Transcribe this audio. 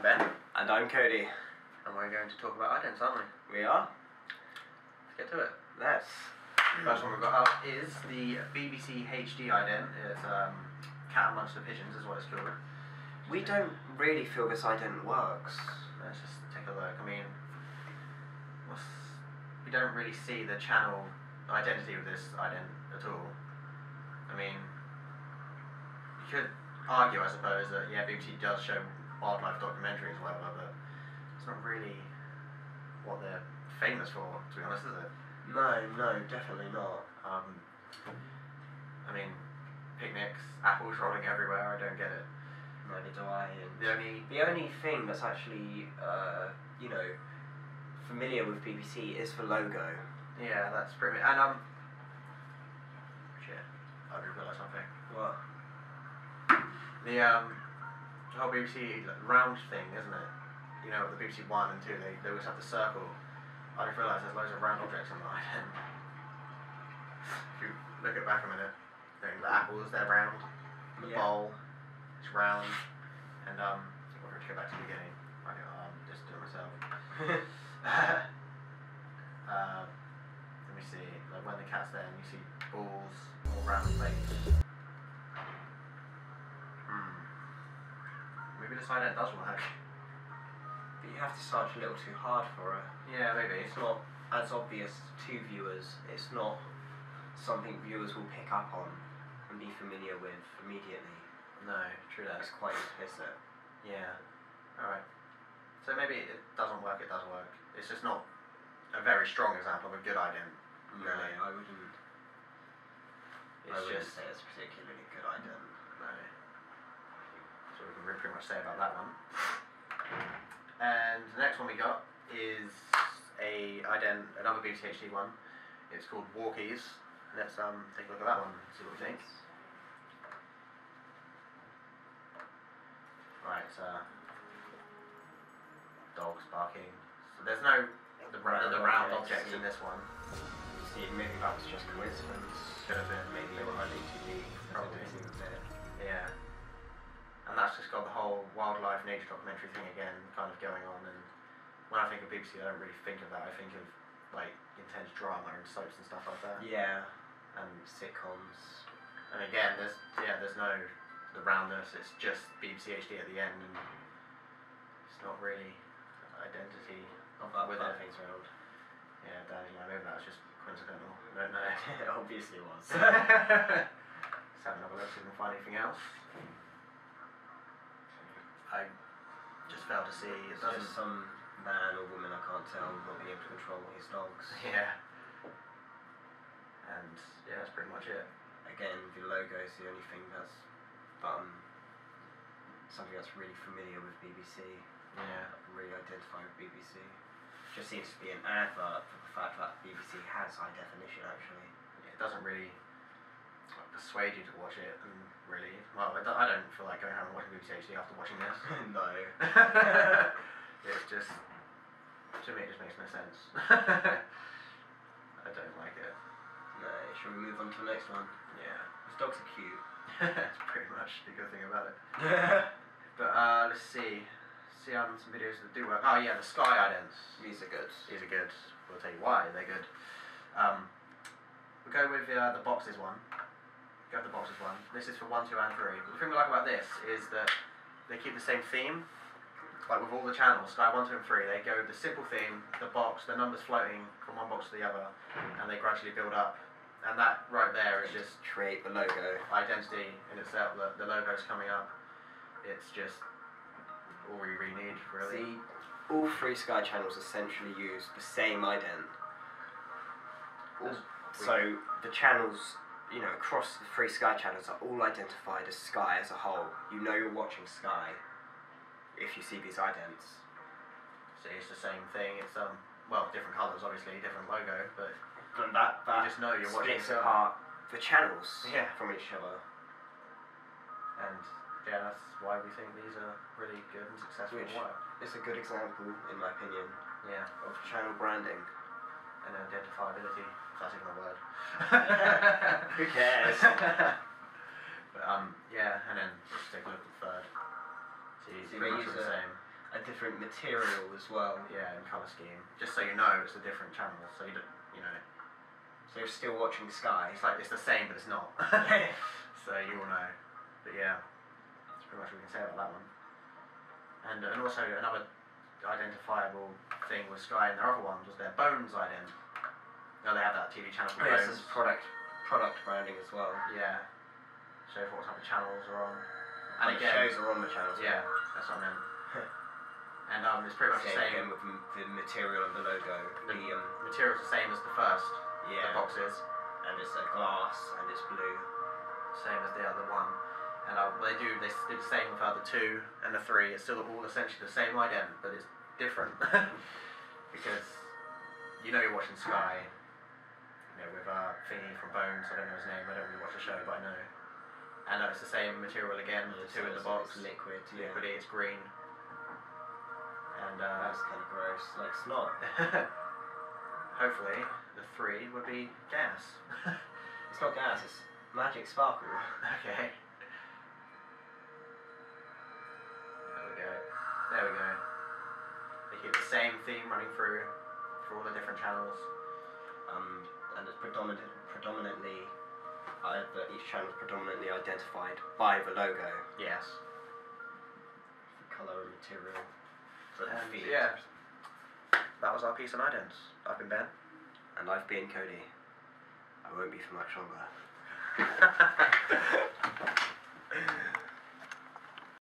I'm Ben. And I'm Kodi. And we're going to talk about idents, aren't we? We are? Let's get to it. Let's. The first one we've got up is the BBC HD ident. It's Cat Amongst the Pigeons is what it's called. We don't really feel this ident works. Let's just take a look. I mean, we don't really see the channel identity with this ident at all. I mean, you could argue, I suppose, that yeah, BBC does show wildlife documentaries or whatever, but it's not really what they're famous for, to be honest, is it? No, definitely not. I mean, picnics, apples rolling everywhere, I don't get it. Neither do I. And The only thing that's actually, familiar with BBC is the logo. Yeah, that's pretty. And shit, I just realised something. What? The whole BBC round thing, isn't it? You know, the BBC 1 and 2, they always have the circle. I just realised there's loads of round objects on the ident. If you look at it back a minute, the apples, they're round. The bowl is round. And we're going to go back to the beginning. I can just do it myself. Let me see. Like when the cat's there, and you see balls all round the place. Maybe this ident does work. But you have to search a little too hard for it. Yeah, maybe. It's not as obvious to viewers. It's not something viewers will pick up on and be familiar with immediately. No, true that. It's quite implicit. Yeah. Alright. So maybe it doesn't work, it does work. It's just not a very strong example of a good ident. No, I wouldn't. It's I wouldn't just say it's a particularly good ident. no. That's what we can pretty much say about that one. And the next one we got is another BBC HD one. It's called Walkies. Let's take a look at that one and see what we think. Right, dogs barking. So there's no the round objects in this one. See, maybe that was just coincidence. Could have been. Maybe they were hiding too deep. Probably. There. Yeah. And that's just got the whole wildlife nature documentary thing again kind of going on, and when I think of BBC I don't really think of that. I think of like intense drama and soaps and stuff like that. Yeah. And Sitcoms. and again there's no the roundness, it's just BBC HD at the end, and it's not really identity Of that with part it. things around. Yeah, maybe that was just coincidental. I don't know. It obviously was. Let's have another look, see if we can find anything else. I just failed to see. It It's doesn't. just some man or woman, I can't tell, not being able to control his dogs. Yeah. And yeah, that's pretty much it. Again, the logo is the only thing that's something that's really familiar with BBC. Yeah. I can really identify with BBC. Just seems to be an advert for the fact that BBC has high definition actually. It doesn't really persuade you to watch it, and really. Well, I don't feel like going home and watching BBC HD after watching this. No. It's just, to me, it just makes no sense. I don't like it. No, shall we move on to the next one? Yeah. These dogs are cute. That's pretty much the good thing about it. But let's see. See some videos that do work. Oh yeah, the Sky idents. These are good. These are good. We'll tell you why they're good. We'll go with the boxes one. Go with the boxes one. This is for 1, 2 and 3. The thing we like about this is that they keep the same theme. Like with all the channels, Sky 1, 2 and 3, they go with the simple theme, the box, the numbers floating from one box to the other, and they gradually build up. And that right there is just create the logo. Identity in itself. The logo's coming up. It's just all we really need, really. See, all three Sky channels essentially use the same ident. So the channels, across the three Sky channels are all identified as Sky as a whole. You know you're watching Sky if you see these idents. See, it's the same thing. It's different colours, obviously, different logo, but and that you just know you're watching splits apart the channels from each other. And yeah, that's why we think these are really good and successful work. It's a good example, in my opinion, of channel branding. And identifiability, if that's even a word. Who cares? But yeah, and then let's take a look at the third. See, See, pretty they much use the same. a different material as well. Yeah, and colour scheme. Just so you know, it's a different channel. So you don't, you know. So you're still watching Sky. It's the same, but it's not. So you will know. But yeah, that's pretty much what we can say about that one. And also another identifiable thing with Sky and their other ones was their Bones ident. You know, they have that TV channel for Yes, Bones. it's product branding as well. Yeah. Show what type of channels are on. And the shows are on the channels. Yeah, that's what I meant. And it's pretty much the same. Again with the material and the logo. The material's the same as the first. Yeah. The boxes. And it's a glass and it's blue. Same as the other one. And they do the same with the 2 and the 3. It's still all essentially the same ident, but it's different. Because you know you're watching Sky, you know, with Thingy from Bones. I don't know his name, I don't really watch the show, but I know. And it's the same material again, the 2 in the box. It's liquid, Liquidy, it's green. And that's kind of gross, like snot. Hopefully, the 3 would be gas. It's not gas, it's magic sparkle. Okay. There we go. They keep the same theme running through for all the different channels. And it's predominantly each channel is predominantly identified by the logo. Yes. The colour and material. For the feed. Yeah. That was our piece on idents. I've been Ben. And I've been Kodi. I won't be for much longer.